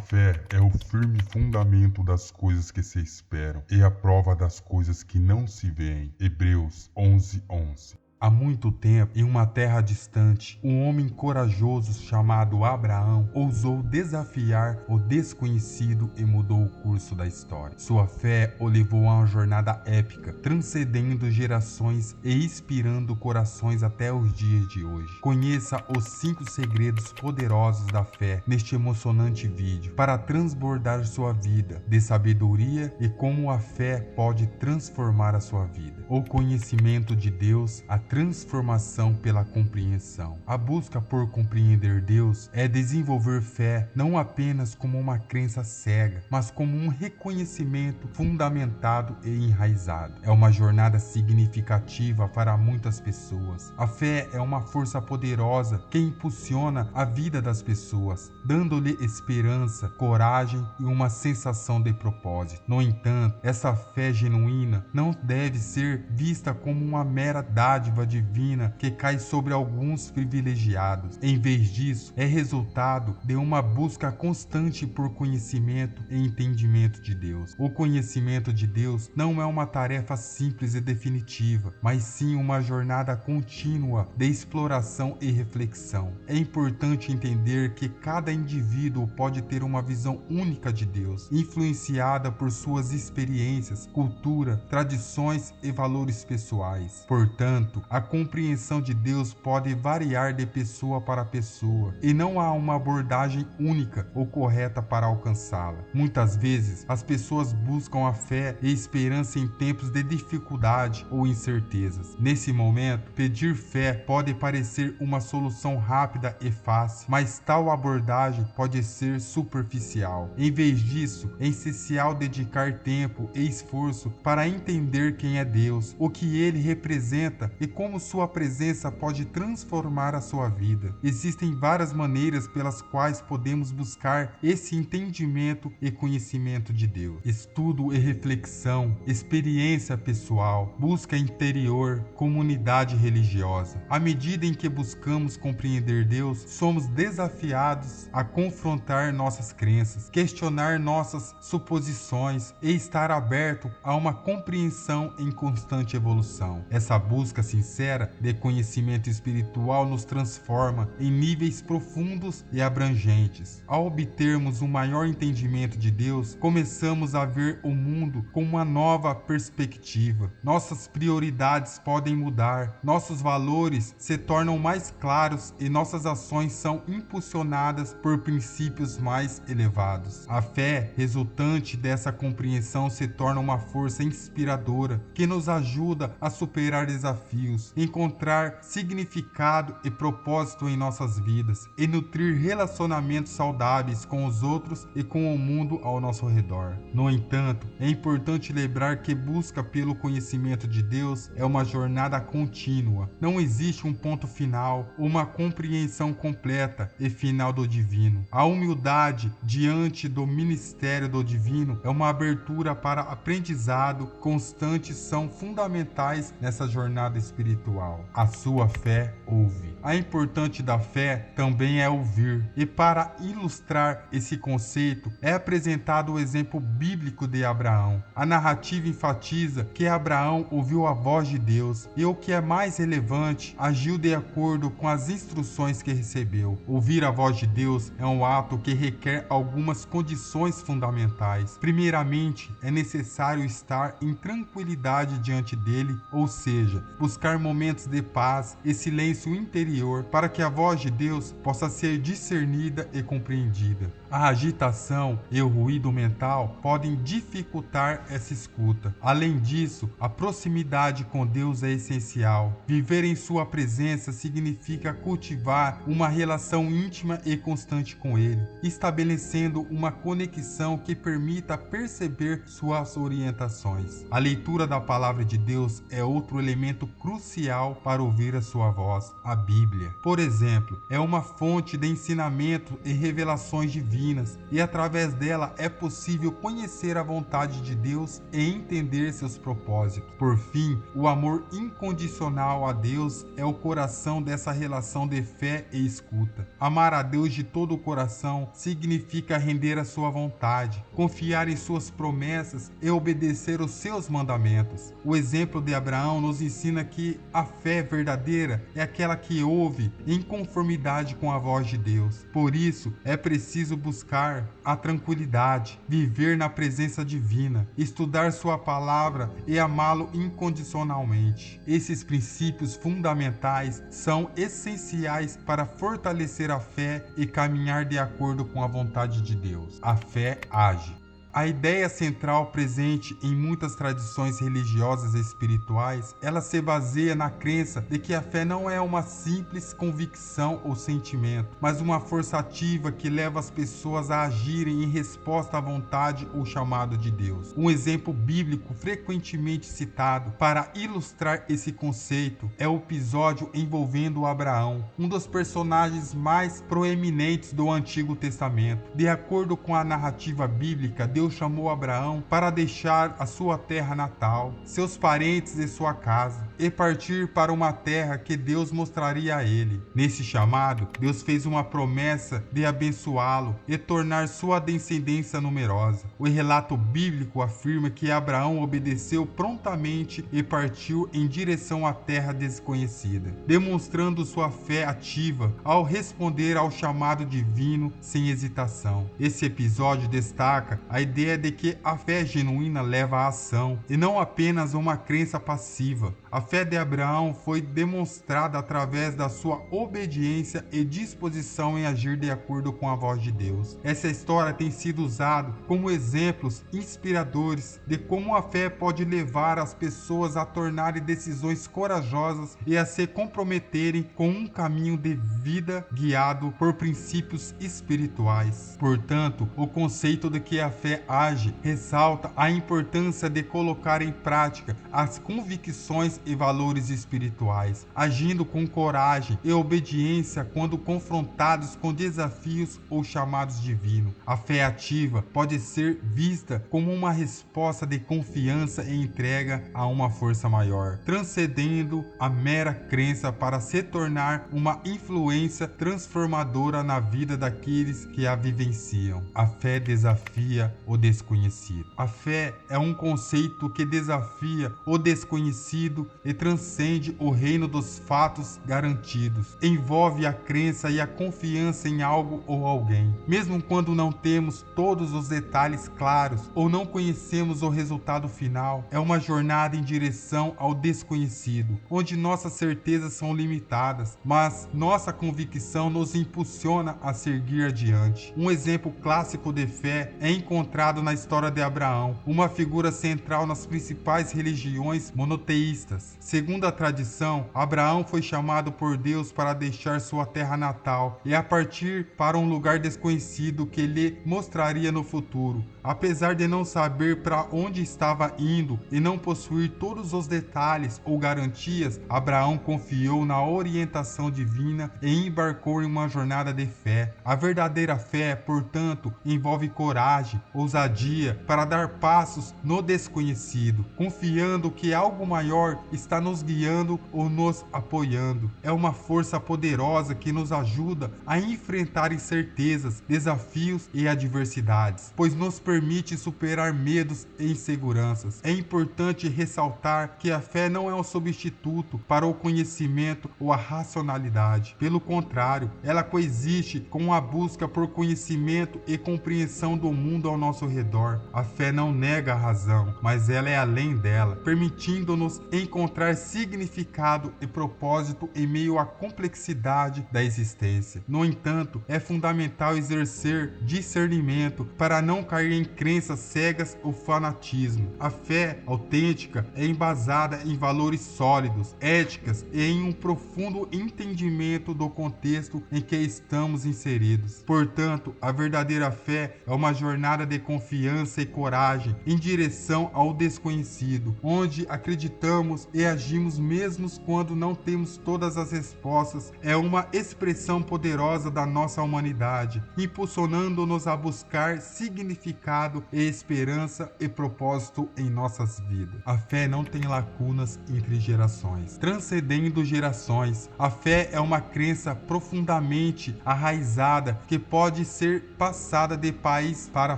fé é o firme fundamento das coisas que se esperam e a prova das coisas que não se veem. Hebreus 11:11. Há muito tempo, em uma terra distante, um homem corajoso chamado Abraão ousou desafiar o desconhecido e mudou o curso da história. Sua fé o levou a uma jornada épica, transcendendo gerações e inspirando corações até os dias de hoje. Conheça os 5 segredos poderosos da fé neste emocionante vídeo para transbordar sua vida de sabedoria e como a fé pode transformar a sua vida. O conhecimento de Deus, a transformação pela compreensão. A busca por compreender Deus é desenvolver fé não apenas como uma crença cega, mas como um reconhecimento fundamentado e enraizado. É uma jornada significativa para muitas pessoas. A fé é uma força poderosa que impulsiona a vida das pessoas, dando-lhe esperança, coragem e uma sensação de propósito. No entanto, essa fé genuína não deve ser vista como uma mera dádiva divina que cai sobre alguns privilegiados. Em vez disso, é resultado de uma busca constante por conhecimento e entendimento de Deus. O conhecimento de Deus não é uma tarefa simples e definitiva, mas sim uma jornada contínua de exploração e reflexão. É importante entender que cada indivíduo pode ter uma visão única de Deus, influenciada por suas experiências, cultura, tradições e valores pessoais. Portanto, a compreensão de Deus pode variar de pessoa para pessoa e não há uma abordagem única ou correta para alcançá-la. Muitas vezes, as pessoas buscam a fé e esperança em tempos de dificuldade ou incertezas. Nesse momento, pedir fé pode parecer uma solução rápida e fácil, mas tal abordagem pode ser superficial. Em vez disso, é essencial dedicar tempo e esforço para entender quem é Deus, o que Ele representa e como sua presença pode transformar a sua vida. Existem várias maneiras pelas quais podemos buscar esse entendimento e conhecimento de Deus. Estudo e reflexão, experiência pessoal, busca interior, comunidade religiosa. À medida em que buscamos compreender Deus, somos desafiados a confrontar nossas crenças, questionar nossas suposições e estar aberto a uma compreensão em constante evolução. Essa busca sincera de conhecimento espiritual nos transforma em níveis profundos e abrangentes. Ao obtermos um maior entendimento de Deus, começamos a ver o mundo com uma nova perspectiva. Nossas prioridades podem mudar, nossos valores se tornam mais claros e nossas ações são impulsionadas por princípios mais elevados. A fé resultante dessa compreensão se torna uma força inspiradora que nos ajuda a superar desafios, encontrar significado e propósito em nossas vidas e nutrir relacionamentos saudáveis com os outros e com o mundo ao nosso redor. No entanto, é importante lembrar que busca pelo conhecimento de Deus é uma jornada contínua. Não existe um ponto final, uma compreensão completa e final do divino. A humildade diante do ministério do divino é uma abertura para aprendizado constante, são fundamentais nessa jornada espiritual. A sua fé ouve. A importante da fé também é ouvir. E para ilustrar esse conceito, é apresentado o exemplo bíblico de Abraão. A narrativa enfatiza que Abraão ouviu a voz de Deus e, o que é mais relevante, agiu de acordo com as instruções que recebeu. Ouvir a voz de Deus é um ato que requer algumas condições fundamentais. Primeiramente, é necessário estar em tranquilidade diante dele, ou seja, buscar momentos de paz e silêncio interior para que a voz de Deus possa ser discernida e compreendida. A agitação e o ruído mental podem dificultar essa escuta. Além disso, a proximidade com Deus é essencial. Viver em sua presença significa cultivar uma relação íntima e constante com Ele, estabelecendo uma conexão que permita perceber suas orientações. A leitura da palavra de Deus é outro elemento crucial para ouvir a sua voz. A Bíblia, por exemplo, é uma fonte de ensinamento e revelações divinas divinas e através dela é possível conhecer a vontade de Deus e entender seus propósitos. Por fim, o amor incondicional a Deus é o coração dessa relação de fé e escuta. Amar a Deus de todo o coração significa render a sua vontade, confiar em suas promessas e obedecer os seus mandamentos. O exemplo de Abraão nos ensina que a fé verdadeira é aquela que ouve em conformidade com a voz de Deus. Por isso, é preciso buscar a tranquilidade, viver na presença divina, estudar sua palavra e amá-lo incondicionalmente. Esses princípios fundamentais são essenciais para fortalecer a fé e caminhar de acordo com a vontade de Deus. A fé age. A ideia central presente em muitas tradições religiosas e espirituais, ela se baseia na crença de que a fé não é uma simples convicção ou sentimento, mas uma força ativa que leva as pessoas a agirem em resposta à vontade ou chamado de Deus. Um exemplo bíblico frequentemente citado para ilustrar esse conceito é o episódio envolvendo Abraão, um dos personagens mais proeminentes do Antigo Testamento. De acordo com a narrativa bíblica, Deus chamou Abraão para deixar a sua terra natal, seus parentes e sua casa, e partir para uma terra que Deus mostraria a ele. Nesse chamado, Deus fez uma promessa de abençoá-lo e tornar sua descendência numerosa. O relato bíblico afirma que Abraão obedeceu prontamente e partiu em direção à terra desconhecida, demonstrando sua fé ativa ao responder ao chamado divino sem hesitação. Esse episódio destaca a ideia de que a fé genuína leva à ação e não apenas uma crença passiva. A fé de Abraão foi demonstrada através da sua obediência e disposição em agir de acordo com a voz de Deus. Essa história tem sido usada como exemplos inspiradores de como a fé pode levar as pessoas a tornarem decisões corajosas e a se comprometerem com um caminho de vida guiado por princípios espirituais. Portanto, o conceito de que a fé age ressalta a importância de colocar em prática as convicções e valores espirituais, agindo com coragem e obediência quando confrontados com desafios ou chamados divinos. A fé ativa pode ser vista como uma resposta de confiança e entrega a uma força maior, transcendendo a mera crença para se tornar uma influência transformadora na vida daqueles que a vivenciam. A fé desafia o desconhecido. A fé é um conceito que desafia o desconhecido e transcende o reino dos fatos garantidos. Envolve a crença e a confiança em algo ou alguém. Mesmo quando não temos todos os detalhes claros ou não conhecemos o resultado final, é uma jornada em direção ao desconhecido, onde nossas certezas são limitadas, mas nossa convicção nos impulsiona a seguir adiante. Um exemplo clássico de fé é encontrado na história de Abraão, uma figura central nas principais religiões monoteístas. Segundo a tradição, Abraão foi chamado por Deus para deixar sua terra natal e a partir para um lugar desconhecido que lhe mostraria no futuro. Apesar de não saber para onde estava indo e não possuir todos os detalhes ou garantias, Abraão confiou na orientação divina e embarcou em uma jornada de fé. A verdadeira fé, portanto, envolve coragem, ousadia para dar passos no desconhecido, confiando que algo maior está nos guiando ou nos apoiando. É uma força poderosa que nos ajuda a enfrentar incertezas, desafios e adversidades, pois nos permite superar medos e inseguranças. É importante ressaltar que a fé não é um substituto para o conhecimento ou a racionalidade. Pelo contrário, ela coexiste com a busca por conhecimento e compreensão do mundo ao nosso redor. A fé não nega a razão, mas ela é além dela, permitindo-nos encontrar significado e propósito em meio à complexidade da existência. No entanto, é fundamental exercer discernimento para não cair em crenças cegas ou fanatismo. A fé autêntica é embasada em valores sólidos, éticas e em um profundo entendimento do contexto em que estamos inseridos. Portanto, a verdadeira fé é uma jornada de confiança e coragem em direção ao desconhecido, onde acreditamos e agimos mesmo quando não temos todas as respostas, é uma expressão poderosa da nossa humanidade, impulsionando-nos a buscar significado e esperança e propósito em nossas vidas. A fé não tem lacunas entre gerações. Transcendendo gerações, a fé é uma crença profundamente arraizada que pode ser passada de pais para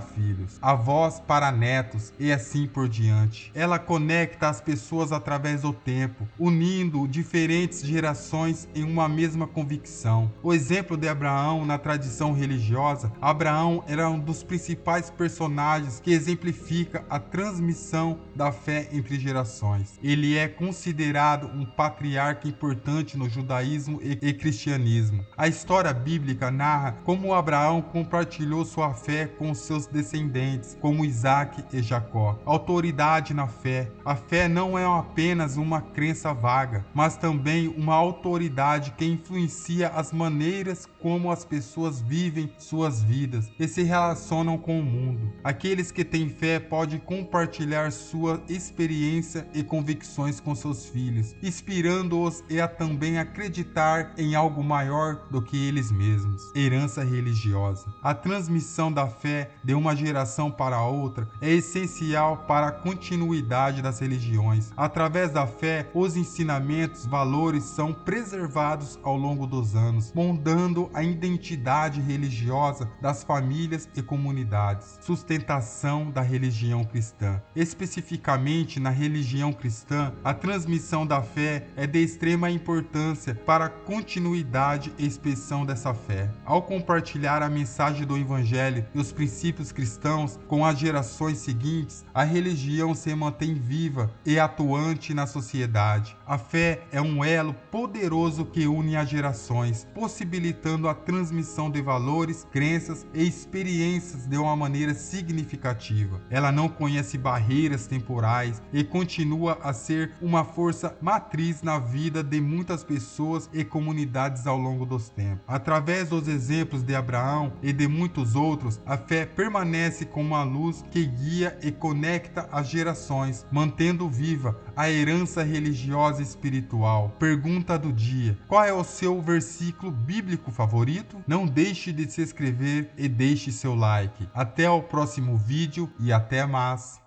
filhos, avós para netos e assim por diante. Ela conecta as pessoas através do tempo, unindo diferentes gerações em uma mesma convicção. O exemplo de Abraão na tradição religiosa, Abraão era um dos principais personagens que exemplifica a transmissão da fé entre gerações. Ele é considerado um patriarca importante no judaísmo e cristianismo. A história bíblica narra como Abraão compartilhou sua fé com seus descendentes, como Isaac e Jacó. Autoridade na fé. A fé não é apenas uma crença vaga, mas também uma autoridade que influencia as maneiras como as pessoas vivem suas vidas e se relacionam com o mundo. Aqueles que têm fé podem compartilhar sua experiência e convicções com seus filhos, inspirando-os a também acreditar em algo maior do que eles mesmos. Herança religiosa. A transmissão da fé de uma geração para outra é essencial para a continuidade das religiões. Através da fé, os ensinamentos, valores são preservados ao longo dos anos, moldando a identidade religiosa das famílias e comunidades. Sustentação da religião cristã. Especificamente na religião cristã, a transmissão da fé é de extrema importância para a continuidade e expressão dessa fé. Ao compartilhar a mensagem do Evangelho e os princípios cristãos com as gerações seguintes, a religião se mantém viva e atuante na sociedade. A fé é um elo poderoso que une as gerações, possibilitando a transmissão de valores, crenças e experiências de uma maneira significativa. Ela não conhece barreiras temporais e continua a ser uma força matriz na vida de muitas pessoas e comunidades ao longo dos tempos. Através dos exemplos de Abraão e de muitos outros, a fé permanece como uma luz que guia e conecta as gerações, mantendo viva a herança religiosa e espiritual. Pergunta do dia: qual é o seu versículo bíblico favorito? Não deixe de se inscrever e deixe seu like. Até o próximo vídeo e até mais!